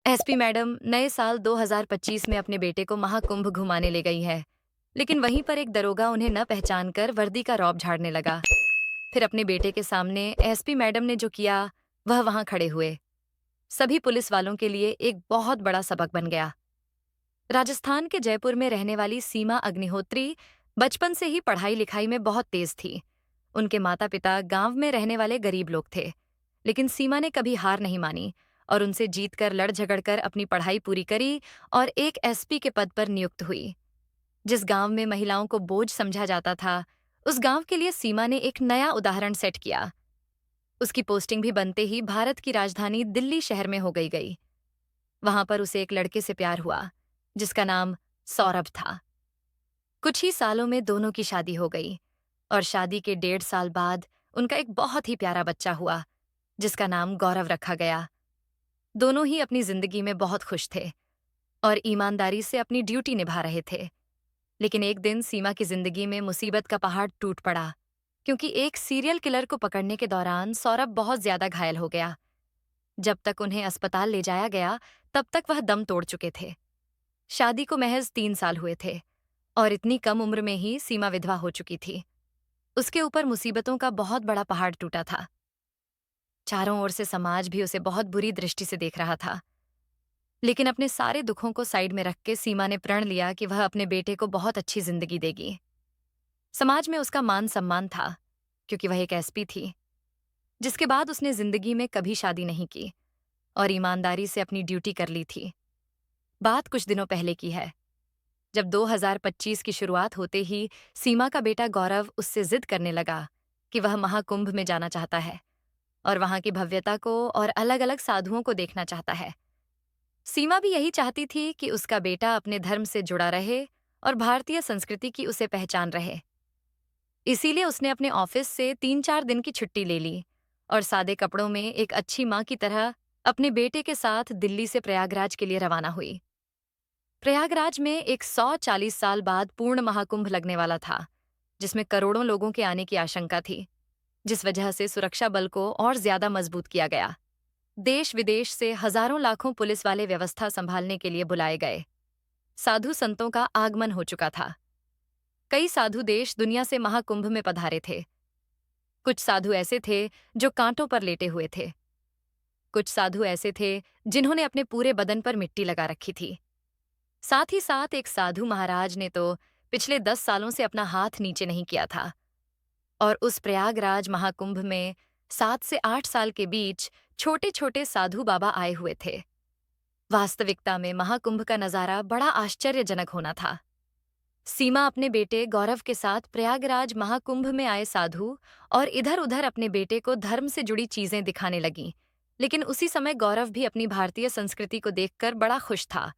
SP madam नए साल 2025 में अपने बेटे को महाकुंभ घुमाने ले गई है। लेकिन वहीं पर एक दरोगा उन्हें न पहचान कर वर्दी का रौब झाड़ने लगा। फिर अपने बेटे के सामने एसपी मैडम ने जो किया, वह वहां खड़े हुए सभी पुलिस वालों के लिए एक बहुत बड़ा सबक बन गया। राजस्थान के जयपुर में रहने वाली सीमा अग्निहोत्री बचपन से ही पढ़ाई लिखाई में बहुत तेज थी। उनके माता पिता गांव में रहने वाले गरीब लोग थे, लेकिन सीमा ने कभी हार नहीं मानी और उनसे जीतकर लड़ झगड़कर अपनी पढ़ाई पूरी करी और एक एसपी के पद पर नियुक्त हुई। जिस गांव में महिलाओं को बोझ समझा जाता था, उस गांव के लिए सीमा ने एक नया उदाहरण सेट किया। उसकी पोस्टिंग भी बनते ही भारत की राजधानी दिल्ली शहर में हो गई। वहां पर उसे एक लड़के से प्यार हुआ, जिसका नाम सौरभ था। कुछ ही सालों में दोनों की शादी हो गई और शादी के 1.5 साल बाद उनका एक बहुत ही प्यारा बच्चा हुआ, जिसका नाम गौरव रखा गया। दोनों ही अपनी जिंदगी में बहुत खुश थे और ईमानदारी से अपनी ड्यूटी निभा रहे थे। लेकिन एक दिन सीमा की जिंदगी में मुसीबत का पहाड़ टूट पड़ा, क्योंकि एक सीरियल किलर को पकड़ने के दौरान सौरभ बहुत ज्यादा घायल हो गया। जब तक उन्हें अस्पताल ले जाया गया, तब तक वह दम तोड़ चुके थे। शादी को महज 3 साल हुए थे और इतनी कम उम्र में ही सीमा विधवा हो चुकी थी। उसके ऊपर मुसीबतों का बहुत बड़ा पहाड़ टूटा था। चारों ओर से समाज भी उसे बहुत बुरी दृष्टि से देख रहा था। लेकिन अपने सारे दुखों को साइड में रख के सीमा ने प्रण लिया कि वह अपने बेटे को बहुत अच्छी जिंदगी देगी। समाज में उसका मान सम्मान था, क्योंकि वह एक एसपी थी। जिसके बाद उसने जिंदगी में कभी शादी नहीं की और ईमानदारी से अपनी ड्यूटी कर ली थी। बात कुछ दिनों पहले की है, जब 2025 की शुरुआत होते ही सीमा का बेटा गौरव उससे जिद करने लगा कि वह महाकुंभ में जाना चाहता है और वहां की भव्यता को और अलग अलग साधुओं को देखना चाहता है। सीमा भी यही चाहती थी कि उसका बेटा अपने धर्म से जुड़ा रहे और भारतीय संस्कृति की उसे पहचान रहे। इसीलिए उसने अपने ऑफिस से 3-4 दिन की छुट्टी ले ली और सादे कपड़ों में एक अच्छी माँ की तरह अपने बेटे के साथ दिल्ली से प्रयागराज के लिए रवाना हुई। प्रयागराज में एक 140 साल बाद पूर्ण महाकुंभ लगने वाला था, जिसमें करोड़ों लोगों के आने की आशंका थी, जिस वजह से सुरक्षा बल को और ज्यादा मजबूत किया गया। देश विदेश से हजारों लाखों पुलिस वाले व्यवस्था संभालने के लिए बुलाए गए। साधु संतों का आगमन हो चुका था। कई साधु देश दुनिया से महाकुंभ में पधारे थे। कुछ साधु ऐसे थे जो कांटों पर लेटे हुए थे। कुछ साधु ऐसे थे जिन्होंने अपने पूरे बदन पर मिट्टी लगा रखी थी। साथ ही साथ एक साधु महाराज ने तो पिछले 10 सालों से अपना हाथ नीचे नहीं किया था। और उस प्रयागराज महाकुंभ में 7 से 8 साल के बीच छोटे छोटे साधु बाबा आए हुए थे। वास्तविकता में महाकुंभ का नजारा बड़ा आश्चर्यजनक होना था। सीमा अपने बेटे गौरव के साथ प्रयागराज महाकुंभ में आए साधु और इधर उधर अपने बेटे को धर्म से जुड़ी चीजें दिखाने लगी। लेकिन उसी समय गौरव भी अपनी भारतीय संस्कृति को देखकर बड़ा खुश था।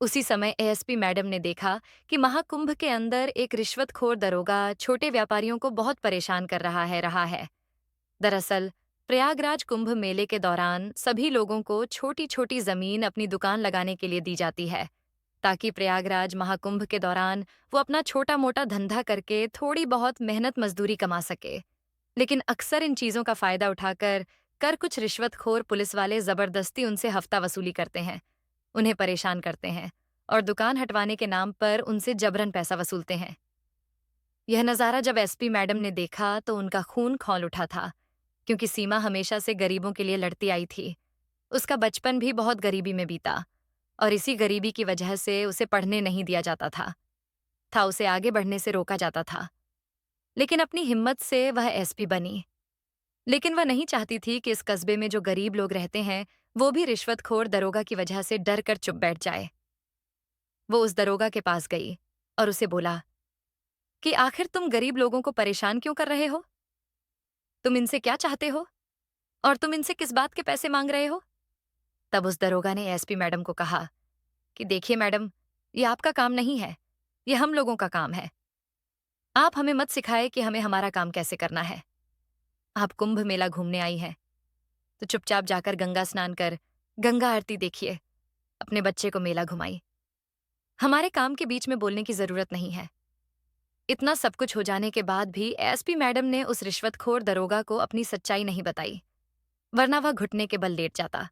उसी समय एएसपी मैडम ने देखा कि महाकुंभ के अंदर एक रिश्वतखोर दरोगा छोटे व्यापारियों को बहुत परेशान कर रहा है। दरअसल प्रयागराज कुंभ मेले के दौरान सभी लोगों को छोटी छोटी जमीन अपनी दुकान लगाने के लिए दी जाती है, ताकि प्रयागराज महाकुंभ के दौरान वो अपना छोटा मोटा धंधा करके थोड़ी बहुत मेहनत मजदूरी कमा सके। लेकिन अक्सर इन चीजों का फायदा उठाकर कुछ रिश्वतखोर पुलिस वाले जबरदस्ती उनसे हफ्ता वसूली करते हैं, उन्हें परेशान करते हैं और दुकान हटवाने के नाम पर उनसे जबरन पैसा वसूलते हैं। यह नज़ारा जब एसपी मैडम ने देखा तो उनका खून खौल उठा था, क्योंकि सीमा हमेशा से गरीबों के लिए लड़ती आई थी। उसका बचपन भी बहुत गरीबी में बीता और इसी गरीबी की वजह से उसे पढ़ने नहीं दिया जाता था उसे आगे बढ़ने से रोका जाता था। लेकिन अपनी हिम्मत से वह एसपी बनी। लेकिन वह नहीं चाहती थी कि इस कस्बे में जो गरीब लोग रहते हैं, वो भी रिश्वतखोर दरोगा की वजह से डर कर चुप बैठ जाए। वो उस दरोगा के पास गई और उसे बोला कि आखिर तुम गरीब लोगों को परेशान क्यों कर रहे हो? तुम इनसे क्या चाहते हो? और तुम इनसे किस बात के पैसे मांग रहे हो? तब उस दरोगा ने एसपी मैडम को कहा कि देखिए मैडम, ये आपका काम नहीं है, ये हम लोगों का काम है। आप हमें मत सिखाए कि हमें हमारा काम कैसे करना है। आप कुंभ मेला घूमने आई हैं, तो चुपचाप जाकर गंगा स्नान कर गंगा आरती देखिए, अपने बच्चे को मेला घुमाई। हमारे काम के बीच में बोलने की जरूरत नहीं है। इतना सब कुछ हो जाने के बाद भी एसपी मैडम ने उस रिश्वतखोर दरोगा को अपनी सच्चाई नहीं बताई, वरना वह घुटने के बल लेट जाता।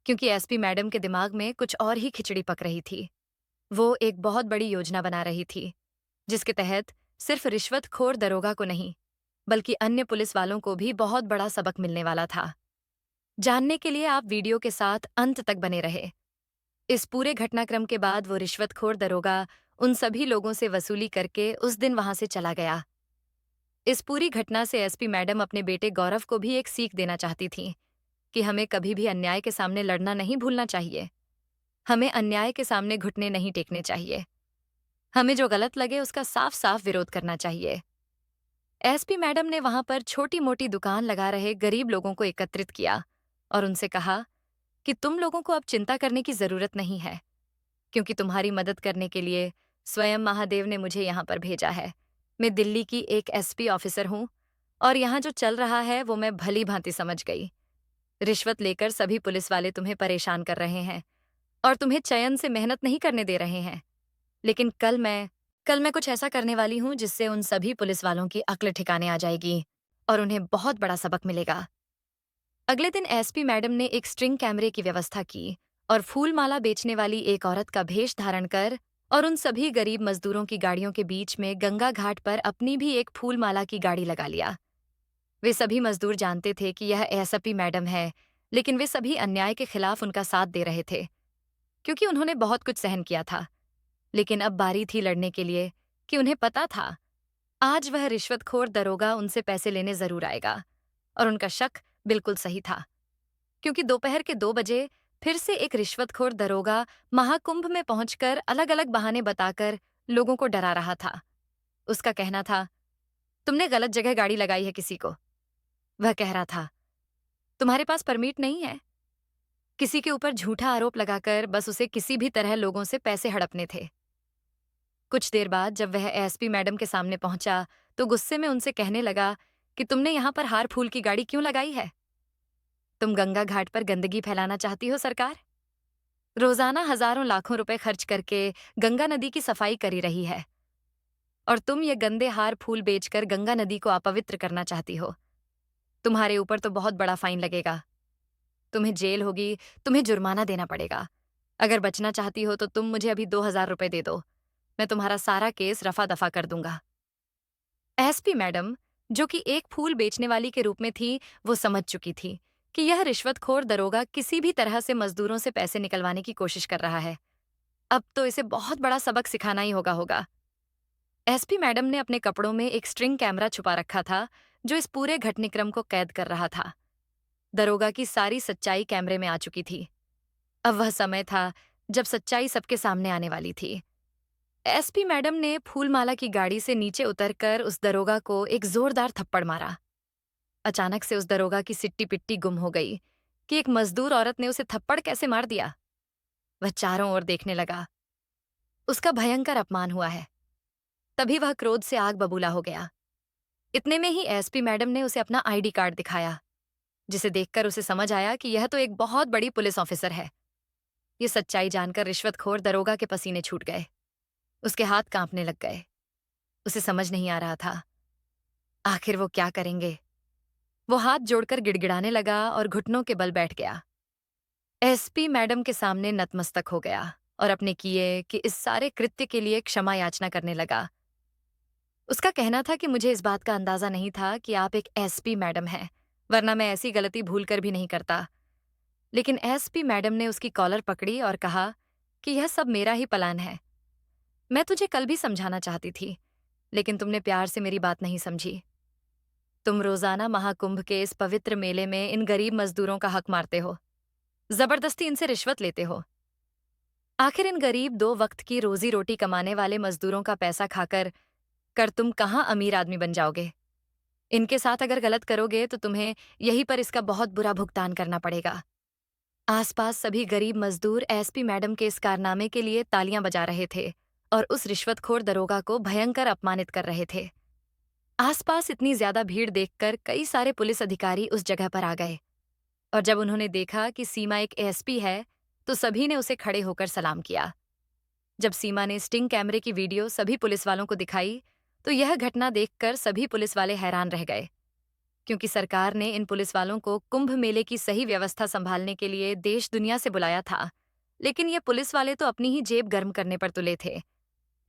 क्योंकि एसपी मैडम के दिमाग में कुछ और ही खिचड़ी पक रही थी। वो एक बहुत बड़ी योजना बना रही थी, जिसके तहत सिर्फ रिश्वतखोर दरोगा को नहीं, बल्कि अन्य पुलिस वालों को भी बहुत बड़ा सबक मिलने वाला था। जानने के लिए आप वीडियो के साथ अंत तक बने रहे। इस पूरे घटनाक्रम के बाद वो रिश्वतखोर दरोगा उन सभी लोगों से वसूली करके उस दिन वहां से चला गया। इस पूरी घटना से एसपी मैडम अपने बेटे गौरव को भी एक सीख देना चाहती थीं कि हमें कभी भी अन्याय के सामने लड़ना नहीं भूलना चाहिए। हमें अन्याय के सामने घुटने नहीं टेकने चाहिए। हमें जो गलत लगे उसका साफ साफ विरोध करना चाहिए। एसपी मैडम ने वहां पर छोटी मोटी दुकान लगा रहे गरीब लोगों को एकत्रित किया और उनसे कहा कि तुम लोगों को अब चिंता करने की जरूरत नहीं है, क्योंकि तुम्हारी मदद करने के लिए स्वयं महादेव ने मुझे यहाँ पर भेजा है। मैं दिल्ली की एक एसपी ऑफिसर हूँ और यहाँ जो चल रहा है वो मैं भली भांति समझ गई। रिश्वत लेकर सभी पुलिस वाले तुम्हें परेशान कर रहे हैं और तुम्हें चयन से मेहनत नहीं करने दे रहे हैं। लेकिन कल मैं कुछ ऐसा करने वाली हूँ जिससे उन सभी पुलिस वालों की अक्ल ठिकाने आ जाएगी और उन्हें बहुत बड़ा सबक मिलेगा। अगले दिन एसपी मैडम ने एक स्ट्रिंग कैमरे की व्यवस्था की और फूल माला बेचने वाली एक औरत का भेष धारण कर और उन सभी गरीब मजदूरों की गाड़ियों के बीच में गंगा घाट पर अपनी भी एक फूल माला की गाड़ी लगा लिया। वे सभी मजदूर जानते थे कि यह एसपी मैडम है, लेकिन वे सभी अन्याय के खिलाफ उनका साथ दे रहे थे, क्योंकि उन्होंने बहुत कुछ सहन किया था। लेकिन अब बारी थी लड़ने के लिए कि उन्हें पता था आज वह रिश्वतखोर दरोगा उनसे पैसे लेने जरूर आएगा। और उनका शक बिल्कुल सही था, क्योंकि दोपहर के 2 बजे फिर से एक रिश्वतखोर दरोगा महाकुंभ में पहुंचकर अलग अलग बहाने बताकर लोगों को डरा रहा था। उसका कहना था, तुमने गलत जगह गाड़ी लगाई है किसी को। वह कह रहा था, तुम्हारे पास परमिट नहीं है। किसी के ऊपर झूठा आरोप लगाकर बस उसे किसी भी तरह लोगों से पैसे हड़पने थे। कुछ देर बाद जब वह एसपी मैडम के सामने पहुंचा तो गुस्से में उनसे कहने लगा कि तुमने यहां पर हार फूल की गाड़ी क्यों लगाई है? तुम गंगा घाट पर गंदगी फैलाना चाहती हो सरकार? रोजाना हजारों लाखों रुपए खर्च करके गंगा नदी की सफाई करी रही है और तुम ये गंदे हार फूल बेचकर गंगा नदी को अपवित्र करना चाहती हो। तुम्हारे ऊपर तो बहुत बड़ा फाइन लगेगा, तुम्हें जेल होगी, तुम्हें जुर्माना देना पड़ेगा। अगर बचना चाहती हो तो तुम मुझे अभी 2,000 रुपए दे दो, मैं तुम्हारा सारा केस रफा दफा कर दूंगा। एसपी मैडम, जो कि एक फूल बेचने वाली के रूप में थी, वो समझ चुकी थी कि यह रिश्वतखोर दरोगा किसी भी तरह से मजदूरों से पैसे निकलवाने की कोशिश कर रहा है। अब तो इसे बहुत बड़ा सबक सिखाना ही होगा। एसपी मैडम ने अपने कपड़ों में एक स्ट्रिंग कैमरा छुपा रखा था, जो इस पूरे घटनाक्रम को कैद कर रहा था। दरोगा की सारी सच्चाई कैमरे में आ चुकी थी। अब वह समय था जब सच्चाई सबके सामने आने वाली थी। एसपी मैडम ने फूलमाला की गाड़ी से नीचे उतरकर उस दरोगा को एक जोरदार थप्पड़ मारा। अचानक से उस दरोगा की सिट्टी पिट्टी गुम हो गई कि एक मजदूर औरत ने उसे थप्पड़ कैसे मार दिया। वह चारों ओर देखने लगा। उसका भयंकर अपमान हुआ है। तभी वह क्रोध से आग बबूला हो गया। इतने में ही एसपी मैडम ने उसे अपना आईडी कार्ड दिखाया, जिसे देखकर उसे समझ आया कि यह तो एक बहुत बड़ी पुलिस ऑफिसर है। ये सच्चाई जानकर रिश्वतखोर दरोगा के पसीने छूट गए। उसके हाथ कांपने लग गए। उसे समझ नहीं आ रहा था आखिर वो क्या करेंगे। वो हाथ जोड़कर गिड़गिड़ाने लगा और घुटनों के बल बैठ गया। एसपी मैडम के सामने नतमस्तक हो गया और अपने किए कि इस सारे कृत्य के लिए क्षमा याचना करने लगा। उसका कहना था कि मुझे इस बात का अंदाजा नहीं था कि आप एक एसपी मैडम हैं, वरना मैं ऐसी गलती भूलकर भी नहीं करता। लेकिन एसपी मैडम ने उसकी कॉलर पकड़ी और कहा कि यह सब मेरा ही प्लान है। मैं तुझे कल भी समझाना चाहती थी, लेकिन तुमने प्यार से मेरी बात नहीं समझी। तुम रोजाना महाकुंभ के इस पवित्र मेले में इन गरीब मजदूरों का हक मारते हो, जबरदस्ती इनसे रिश्वत लेते हो। आखिर इन गरीब 2 वक्त की रोजी रोटी कमाने वाले मजदूरों का पैसा खाकर तुम कहाँ अमीर आदमी बन जाओगे। इनके साथ अगर गलत करोगे तो तुम्हें यहीं पर इसका बहुत बुरा भुगतान करना पड़ेगा। आसपास सभी गरीब मजदूर एसपी मैडम के इस कारनामे के लिए तालियां बजा रहे थे और उस रिश्वतखोर दरोगा को भयंकर अपमानित कर रहे थे। आसपास इतनी ज्यादा भीड़ देखकर कई सारे पुलिस अधिकारी उस जगह पर आ गए और जब उन्होंने देखा कि सीमा एक एसपी है तो सभी ने उसे खड़े होकर सलाम किया। जब सीमा ने स्टिंग कैमरे की वीडियो सभी पुलिस वालों को दिखाई तो यह घटना देखकर सभी पुलिस वाले हैरान रह गए। क्योंकि सरकार ने इन पुलिस वालों को कुंभ मेले की सही व्यवस्था संभालने के लिए देश दुनिया से बुलाया था। लेकिन ये पुलिस वाले तो अपनी ही जेब गर्म करने पर तुले थे।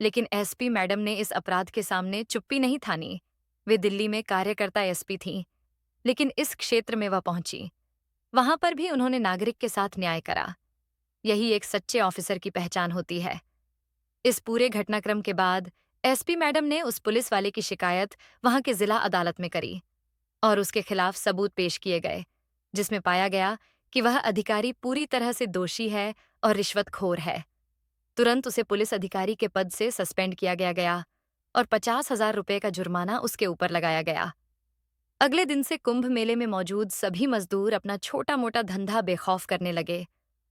लेकिन एसपी मैडम ने इस अपराध के सामने चुप्पी नहीं थानी। वे दिल्ली में कार्यकर्ता एसपी थीं, लेकिन इस क्षेत्र में वह पहुंची। वहां पर भी उन्होंने नागरिक के साथ न्याय करा। यही एक सच्चे ऑफिसर की पहचान होती है। इस पूरे घटनाक्रम के बाद एसपी मैडम ने उस पुलिस वाले की शिकायत वहां के जिला अदालत में करी और उसके खिलाफ सबूत पेश किए गए, जिसमें पाया गया कि वह अधिकारी पूरी तरह से दोषी है और रिश्वतखोर है। तुरंत उसे पुलिस अधिकारी के पद से सस्पेंड किया गया और 50,000 रुपए का जुर्माना उसके ऊपर लगाया गया। अगले दिन से कुंभ मेले में मौजूद सभी मजदूर अपना छोटा मोटा धंधा बेखौफ करने लगे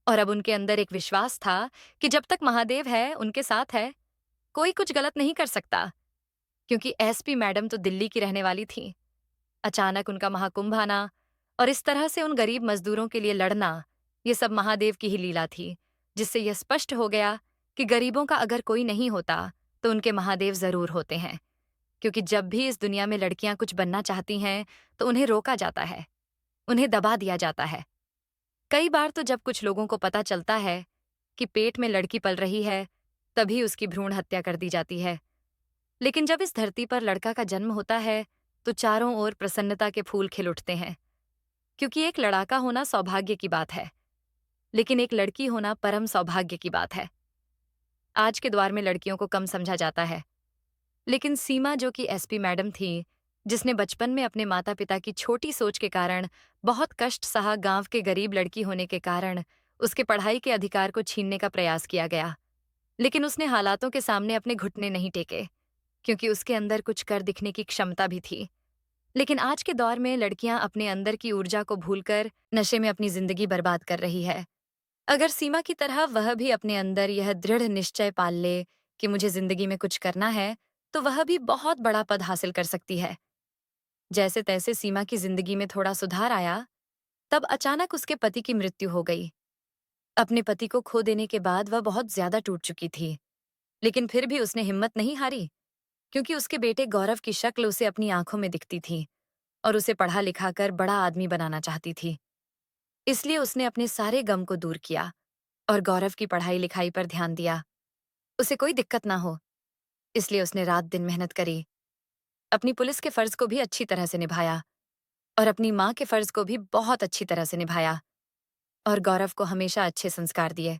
और अब उनके अंदर एक विश्वास था कि जब तक महादेव है उनके साथ है, कोई कुछ गलत नहीं कर सकता। क्योंकि एसपी मैडम तो दिल्ली की रहने वाली थी। अचानक उनका महाकुंभ आना और इस तरह से उन गरीब मजदूरों के लिए लड़ना, ये सब महादेव की ही लीला थी, जिससे यह स्पष्ट हो गया कि गरीबों का अगर कोई नहीं होता तो उनके महादेव जरूर होते हैं। क्योंकि जब भी इस दुनिया में लड़कियां कुछ बनना चाहती हैं तो उन्हें रोका जाता है, उन्हें दबा दिया जाता है। कई बार तो जब कुछ लोगों को पता चलता है कि पेट में लड़की पल रही है, तभी उसकी भ्रूण हत्या कर दी जाती है। लेकिन जब इस धरती पर लड़का का जन्म होता है तो चारों ओर प्रसन्नता के फूल खिल उठते हैं। क्योंकि एक लड़ाका होना सौभाग्य की बात है, लेकिन एक लड़की होना परम सौभाग्य की बात है। आज के दौर में लड़कियों को कम समझा जाता है, लेकिन सीमा जो कि एसपी मैडम थी, जिसने बचपन में अपने माता पिता की छोटी सोच के कारण बहुत कष्ट सहा, गांव के गरीब लड़की होने के कारण उसके पढ़ाई के अधिकार को छीनने का प्रयास किया गया, लेकिन उसने हालातों के सामने अपने घुटने नहीं टेके, क्योंकि उसके अंदर कुछ कर दिखने की क्षमता भी थी। लेकिन आज के दौर में लड़कियां अपने अंदर की ऊर्जा को भूलकर नशे में अपनी जिंदगी बर्बाद कर रही है। अगर सीमा की तरह वह भी अपने अंदर यह दृढ़ निश्चय पाल ले कि मुझे जिंदगी में कुछ करना है, तो वह भी बहुत बड़ा पद हासिल कर सकती है। जैसे तैसे सीमा की जिंदगी में थोड़ा सुधार आया, तब अचानक उसके पति की मृत्यु हो गई। अपने पति को खो देने के बाद वह बहुत ज्यादा टूट चुकी थी, लेकिन फिर भी उसने हिम्मत नहीं हारी, क्योंकि उसके बेटे गौरव की शक्ल उसे अपनी आंखों में दिखती थी और उसे पढ़ा लिखा कर बड़ा आदमी बनाना चाहती थी। इसलिए उसने अपने सारे गम को दूर किया और गौरव की पढ़ाई लिखाई पर ध्यान दिया। उसे कोई दिक्कत ना हो, इसलिए उसने रात दिन मेहनत करी, अपनी पुलिस के फर्ज को भी अच्छी तरह से निभाया और अपनी माँ के फर्ज को भी बहुत अच्छी तरह से निभाया और गौरव को हमेशा अच्छे संस्कार दिए।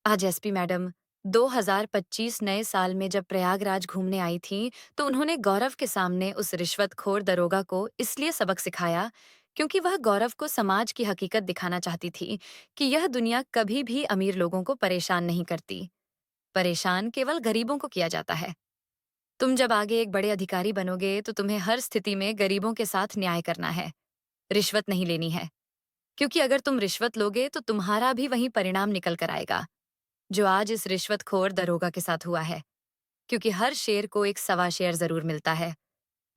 आज एसपी मैडम 2025 नए साल में जब प्रयागराज घूमने आई थीं, तो उन्होंने गौरव के सामने उस रिश्वतखोर दरोगा को इसलिए सबक सिखाया क्योंकि वह गौरव को समाज की हकीकत दिखाना चाहती थी कि यह दुनिया कभी भी अमीर लोगों को परेशान नहीं करती। परेशान केवल गरीबों को किया जाता है। तुम जब आगे एक बड़े अधिकारी बनोगे तो तुम्हें हर स्थिति में गरीबों के साथ न्याय करना है, रिश्वत नहीं लेनी है। क्योंकि अगर तुम रिश्वत लोगे तो तुम्हारा भी वही परिणाम निकल कर आएगा, जो आज इस रिश्वतखोर दरोगा के साथ हुआ है। क्योंकि हर शेर को एक सवा शेर जरूर मिलता है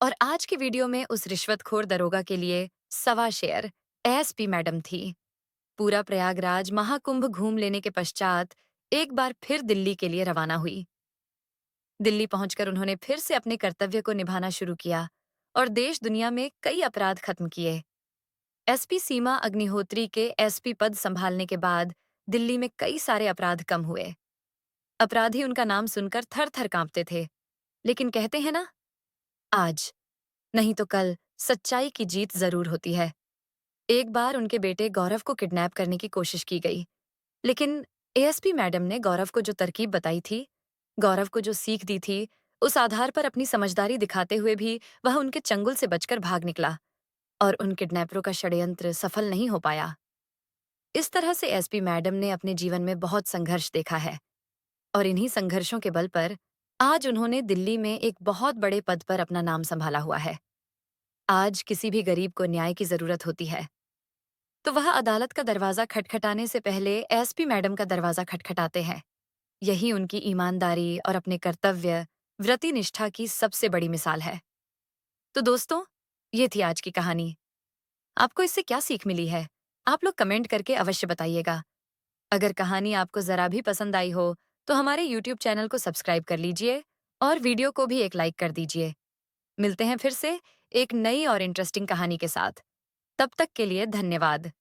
और आज की वीडियो में उस रिश्वतखोर दरोगा के लिए सवा शेर एसपी मैडम थी। पूरा प्रयागराज महाकुंभ घूम लेने के पश्चात एक बार फिर दिल्ली के लिए रवाना हुई। दिल्ली पहुंचकर उन्होंने फिर से अपने कर्तव्य को निभाना शुरू किया और देश दुनिया में कई अपराध खत्म किए। एसपी सीमा अग्निहोत्री के एसपी पद संभालने के बाद दिल्ली में कई सारे अपराध कम हुए। अपराधी उनका नाम सुनकर थर थर कांपते थे, लेकिन कहते हैं ना, आज नहीं तो कल सच्चाई की जीत जरूर होती है। एक बार उनके बेटे गौरव को किडनैप करने की कोशिश की गई, लेकिन एएसपी मैडम ने गौरव को जो तरकीब बताई थी, गौरव को जो सीख दी थी, उस आधार पर अपनी समझदारी दिखाते हुए भी वह उनके चंगुल से बचकर भाग निकला और उन किडनैपरों का षड्यंत्र सफल नहीं हो पाया। इस तरह से एसपी मैडम ने अपने जीवन में बहुत संघर्ष देखा है और इन्हीं संघर्षों के बल पर आज उन्होंने दिल्ली में एक बहुत बड़े पद पर अपना नाम संभाला हुआ है। आज किसी भी गरीब को न्याय की जरूरत होती है तो वह अदालत का दरवाजा खटखटाने से पहले एसपी मैडम का दरवाजा खटखटाते हैं। यही उनकी ईमानदारी और अपने कर्तव्य व्रति निष्ठा की सबसे बड़ी मिसाल है। तो दोस्तों, ये थी आज की कहानी। आपको इससे क्या सीख मिली है? आप लोग कमेंट करके अवश्य बताइएगा। अगर कहानी आपको जरा भी पसंद आई हो तो हमारे YouTube चैनल को सब्सक्राइब कर लीजिए और वीडियो को भी एक लाइक कर दीजिए। मिलते हैं फिर से एक नई और इंटरेस्टिंग कहानी के साथ। तब तक के लिए धन्यवाद।